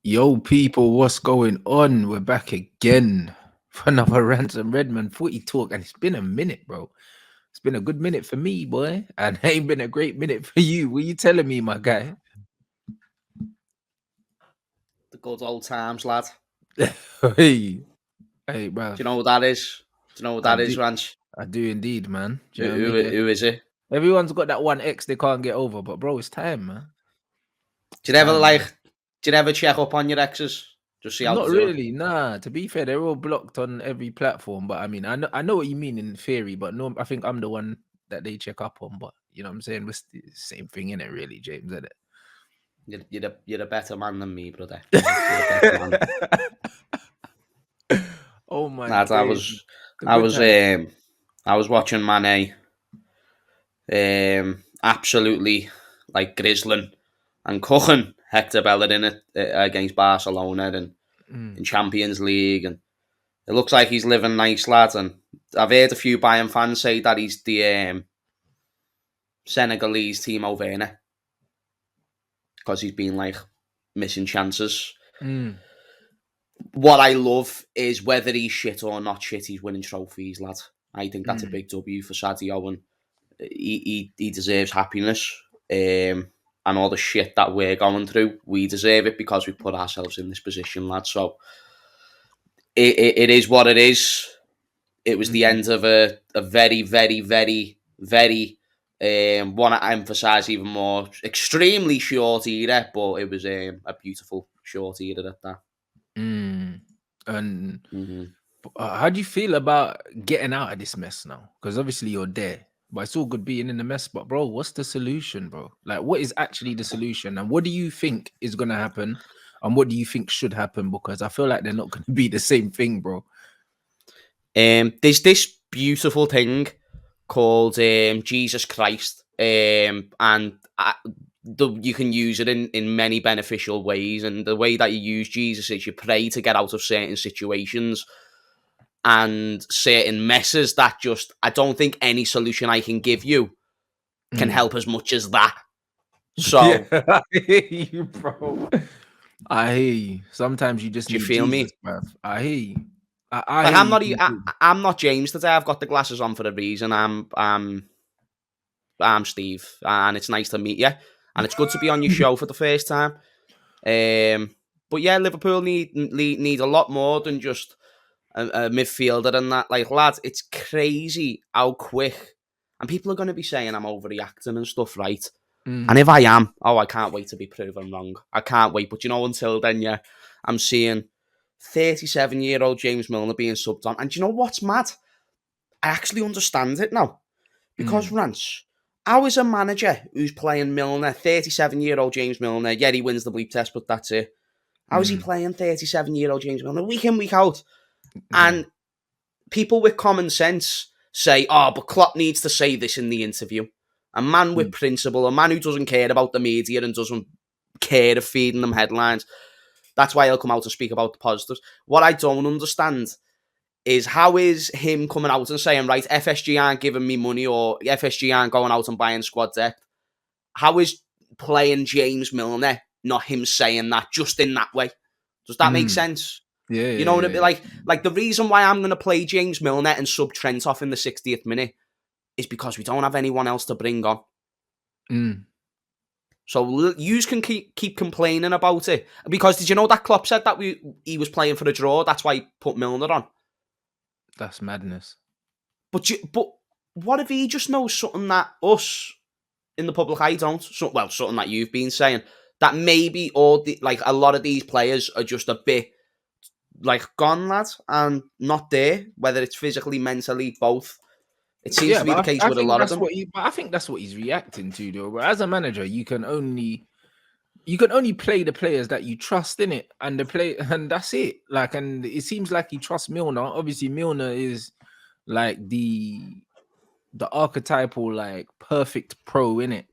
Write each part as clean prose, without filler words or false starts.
Yo, people, what's going on? We're back again for another Rants and Redmond footy talk, and it's been a minute, bro. It's been a good minute for me, boy, and it ain't been a great minute for you. What you telling me, my guy? The good old times, lad. hey, hey, Do bro. you know what that is? Do you know what I that do, is, Rants? I do indeed, man. Do Who, you know what I who, mean? who is it? Everyone's got that one ex they can't get over, but bro, it's time, man. Do It's you ever time, man. Do you ever check up on your exes? Just see how Not they're doing? really, nah. To be fair, they're all blocked on every platform. But I mean, I know what you mean in theory, but no, I think I'm the one that they check up on. But you know what I'm saying? We're the same thing in it, really, James, isn't You're a better man than me, brother. You're a better man. it? Oh my Lad, days. The I good was, times. I was watching Mane, absolutely like grizzling and cooking Hector Bellerin against Barcelona and Mm, in Champions League, and it looks like he's living nice, lad. And I've heard a few Bayern fans say that he's the Senegalese Timo Werner because he's been like missing chances. mm, What I love is whether he's shit or not shit, he's winning trophies, lad. I think that's a mm, big W for Sadio, and he deserves happiness. And all the shit that we're going through, we deserve it because we put ourselves in this position, lad. So it is what it is. It was the mm. end of a very, very, very, very want to emphasise even more, extremely short era, but it was a beautiful short era at that. Mm. And Mm-hmm. how do you feel about getting out of this mess now? Because obviously you're there, but it's all good being in the mess. But bro, what's the solution, bro? Like, what is actually the solution, and what do you think is gonna happen, and what do you think should happen? Because I feel like they're not gonna be the same thing, bro. There's this beautiful thing called Jesus Christ, and you can use it in many beneficial ways. And the way that you use Jesus is you pray to get out of certain situations and certain messes that just I don't think any solution I can give you can Mm. help as much as that. Yeah, So, I hear you, bro. I hear you. Sometimes you just do you need feel Jesus, me? bruv. I hear you. I Like hear I'm you not, completely. I'm not James today. I've got the glasses on for a reason. I'm Steve, and it's nice to meet you. And it's good to be on your show for the first time. But yeah, Liverpool need a lot more than just a midfielder and that. Like, lads, it's crazy how quick. And people are going to be saying I'm overreacting and stuff, right? And Mm, if I am, oh, I can't wait to be proven wrong. I can't wait. But you know, until then, yeah, I'm seeing 37-year-old James Milner being subbed on. And do you know what's mad? I actually understand it now. Because mm, Rance, how is a manager who's playing Milner, 37-year-old James Milner, yeah, he wins the bleep test, but that's it. How is he mm, playing 37-year-old James Milner week in, week out? yeah. And people with common sense say, oh, but Klopp needs to say this in the interview. A man with Mm, principle, a man who doesn't care about the media and doesn't care of feeding them headlines. That's why he'll come out and speak about the positives. What I don't understand is how is him coming out and saying, right, FSG aren't giving me money or FSG aren't going out and buying squad depth. How is playing James Milner not him saying that just in that way? Does that make mm. sense? Yeah, You know yeah, what I yeah, mean? yeah. Like the reason why I'm going to play James Milner and sub Trent off in the 60th minute is because we don't have anyone else to bring on. Mm. So you can keep complaining about it. Because did you know that Klopp said that he was playing for a draw? That's why he put Milner on. That's madness. But what if he just knows something that us in the public eye don't? Something that you've been saying, that maybe like a lot of these players are just a bit like gone, lads, and not there. Whether it's physically, mentally, both. It seems Yeah, to be the but case I with a think lot of that's them. what he. But I think that's what he's reacting to, though. But as a manager, you can only play the players that you trust in it, and the play, and that's it. Like, and it seems like he trusts Milner. Obviously, Milner is like the archetypal, like, perfect pro in it,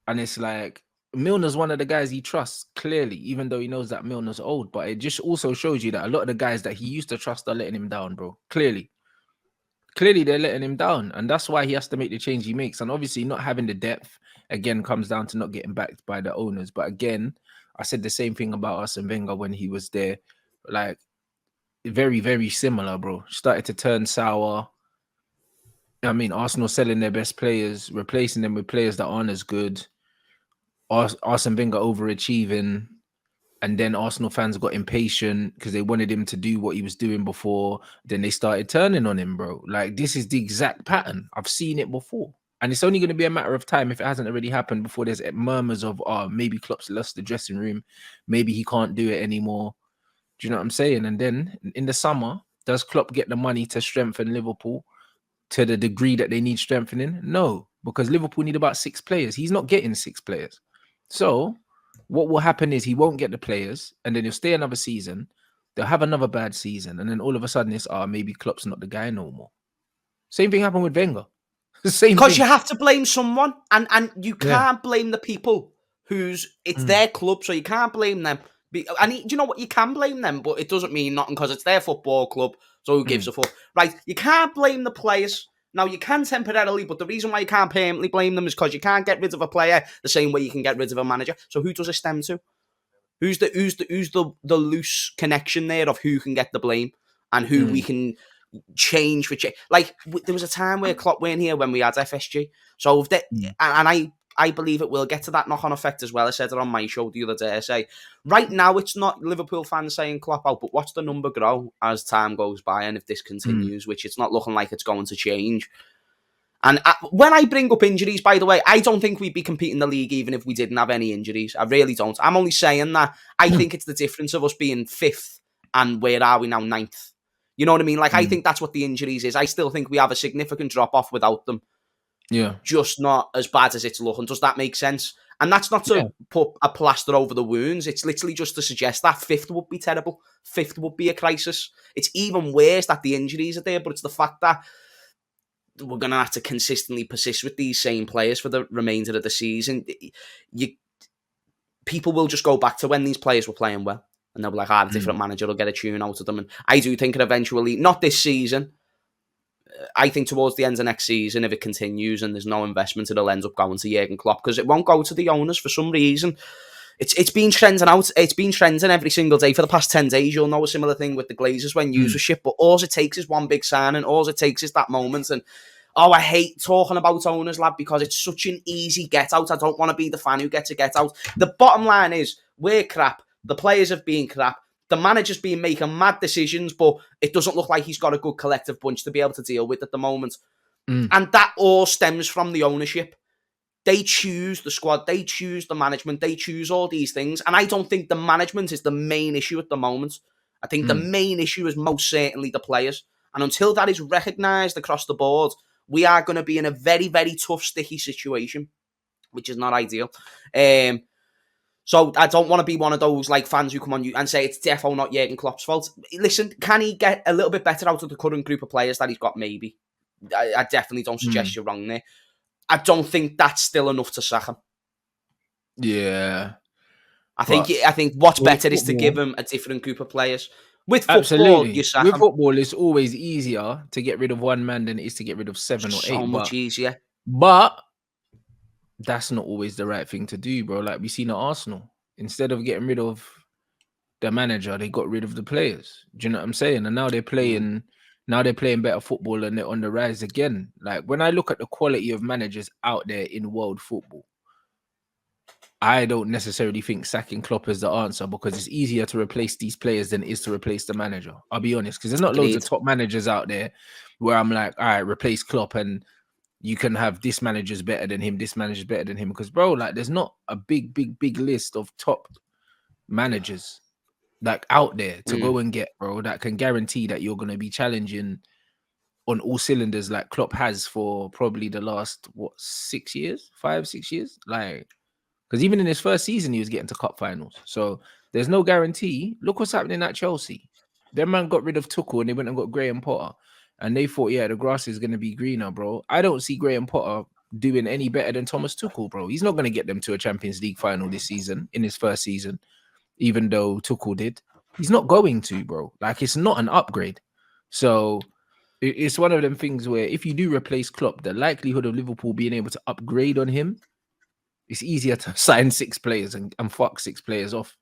and it's like Milner's one of the guys he trusts clearly, even though he knows that Milner's old. But it just also shows you that a lot of the guys that he used to trust are letting him down, bro. Clearly they're letting him down, and that's why he has to make the change he makes. And obviously, not having the depth again comes down to not getting backed by the owners. But again, I said the same thing about Arsene Wenger when he was there. Like, very, very similar, bro. Started to turn sour. I mean, Arsenal selling their best players, replacing them with players that aren't as good. Arsene Wenger overachieving, and then Arsenal fans got impatient because they wanted him to do what he was doing before. Then they started turning on him, bro. Like, this is the exact pattern. I've seen it before. And it's only going to be a matter of time if it hasn't already happened before there's murmurs of, oh, maybe Klopp's lost the dressing room. Maybe he can't do it anymore. Do you know what I'm saying? And then in the summer, does Klopp get the money to strengthen Liverpool to the degree that they need strengthening? No, because Liverpool need about 6 players. He's not getting 6 players. So what will happen is he won't get the players, and then he'll stay another season. They'll have another bad season, and then all of a sudden it's, maybe Klopp's not the guy no more. Same thing happened with Wenger. Same Because thing. you have to blame someone, and you Yeah. can't blame the people it's their club, so you can't blame them. And do you know what? You can blame them, but it doesn't mean nothing because it's their football club, so who gives a fuck? Right, you can't blame the players. Now, you can temporarily, but the reason why you can't permanently blame them is because you can't get rid of a player the same way you can get rid of a manager. So who does it stem to? Who's the loose connection there of who can get the blame and who we can change for change? Like, there was a time where Klopp weren't here when we had FSG. So if and I believe it will get to that knock-on effect as well. I said it on my show the other day. I say, right now it's not Liverpool fans saying Klopp out, but watch the number grow as time goes by, and if this continues, which it's not looking like it's going to change. And when I bring up injuries, by the way, I don't think we'd be competing the league even if we didn't have any injuries. I really don't. I'm only saying that. I think it's the difference of us being 5th and where are we now, 9th. You know what I mean? Like, I think that's what the injuries is. I still think we have a significant drop-off without them. Yeah. Just not as bad as it's looking. Does that make sense? And that's not to put a plaster over the wounds. It's literally just to suggest that 5th would be terrible. 5th would be a crisis. It's even worse that the injuries are there, but it's the fact that we're going to have to consistently persist with these same players for the remainder of the season. People will just go back to when these players were playing well, and they'll be like, a different manager will get a tune out of them. And I do think it eventually, not this season, I think towards the end of next season, if it continues and there's no investment, it'll end up going to Jurgen Klopp, because it won't go to the owners for some reason. It's been trending out. It's been trending every single day for the past 10 days. You'll know a similar thing with the Glazers when news was shit, but all it takes is one big signing. All it takes is that moment. And I hate talking about owners, lad, because it's such an easy get out. I don't want to be the fan who gets a get out. The bottom line is, we're crap. The players have been crap. The manager's been making mad decisions, but it doesn't look like he's got a good collective bunch to be able to deal with at the moment. And that all stems from the ownership. They choose the squad, they choose the management, they choose all these things. And I don't think the management is the main issue at the moment. I think the main issue is most certainly the players. And until that is recognised across the board, we are going to be in a very, very tough, sticky situation, which is not ideal. So I don't want to be one of those like fans who come on you and say it's defo not Jurgen Klopp's fault. Listen, can he get a little bit better out of the current group of players that he's got? Maybe. I definitely don't suggest you're wrong there. I don't think that's still enough to sack him. Yeah. I think what's better is to give him a different group of players. With football, you sack him. Football, it's always easier to get rid of one man than it is to get rid of 7 or 8. So much easier. But that's not always the right thing to do, bro. Like we seen at Arsenal. Instead of getting rid of the manager, they got rid of the players. Do you know what I'm saying? And now they're playing better football and they're on the rise again. Like, when I look at the quality of managers out there in world football, I don't necessarily think sacking Klopp is the answer, because it's easier to replace these players than it is to replace the manager. I'll be honest, because there's not loads of top managers out there where I'm like, all right, replace Klopp and you can have this manager's better than him, this manager's better than him. Because, bro, like, there's not a big list of top managers like out there to go and get, bro, that can guarantee that you're going to be challenging on all cylinders like Klopp has for probably the last 6 years, 5-6 years. Like, because even in his first season he was getting to cup finals, so there's no guarantee. Look what's happening at Chelsea. Their man got rid of Tuchel and they went and got Graham Potter, and they thought, the grass is going to be greener, bro. I don't see Graham Potter doing any better than Thomas Tuchel, bro. He's not going to get them to a Champions League final this season in his first season, even though Tuchel did. He's not going to, bro. Like, it's not an upgrade. So it's one of them things where if you do replace Klopp, the likelihood of Liverpool being able to upgrade on him it's easier to sign 6 players and fuck 6 players off.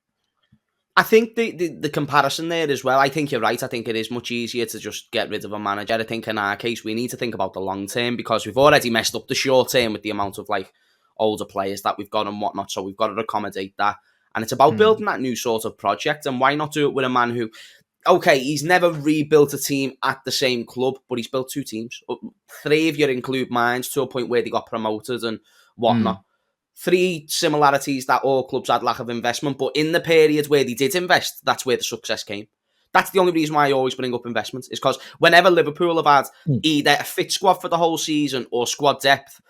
I think the comparison there as well, I think you're right. I think it is much easier to just get rid of a manager. I think in our case, we need to think about the long term because we've already messed up the short term with the amount of like older players that we've got and whatnot. So we've got to accommodate that. And it's about building that new sort of project. And why not do it with a man who, okay, he's never rebuilt a team at the same club, but he's built 2 teams. 3 of you include mine to a point where they got promoted and whatnot. 3 similarities that all clubs had lack of investment, but in the period where they did invest, that's where the success came. That's the only reason why I always bring up investment, is because whenever Liverpool have had either a fit squad for the whole season or squad depth,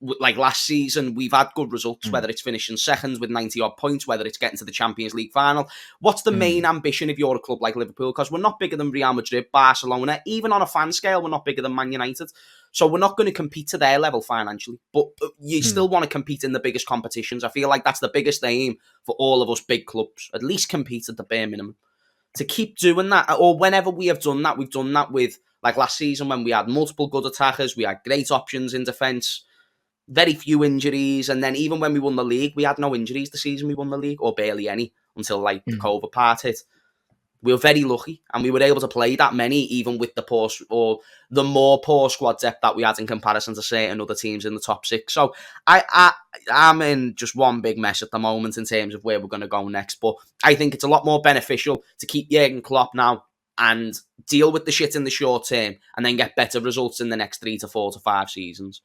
like last season, we've had good results, whether it's finishing seconds with 90-odd points, whether it's getting to the Champions League final. What's the main ambition if you're a club like Liverpool? Because we're not bigger than Real Madrid, Barcelona, even on a fan scale, we're not bigger than Man United. So we're not going to compete to their level financially, but you still want to compete in the biggest competitions. I feel like that's the biggest aim for all of us big clubs, at least compete at the bare minimum. To keep doing that, or whenever we have done that, we've done that with, like last season when we had multiple good attackers, we had great options in defence, very few injuries, and then even when we won the league, we had no injuries the season we won the league, or barely any, until like the COVID part hit. We were very lucky, and we were able to play that many, even with the poor or the more poor squad depth that we had in comparison to certain other teams in the top 6. So I'm in just one big mess at the moment in terms of where we're going to go next. But I think it's a lot more beneficial to keep Jurgen Klopp now and deal with the shit in the short term, and then get better results in the next 3 to 4 to 5 seasons.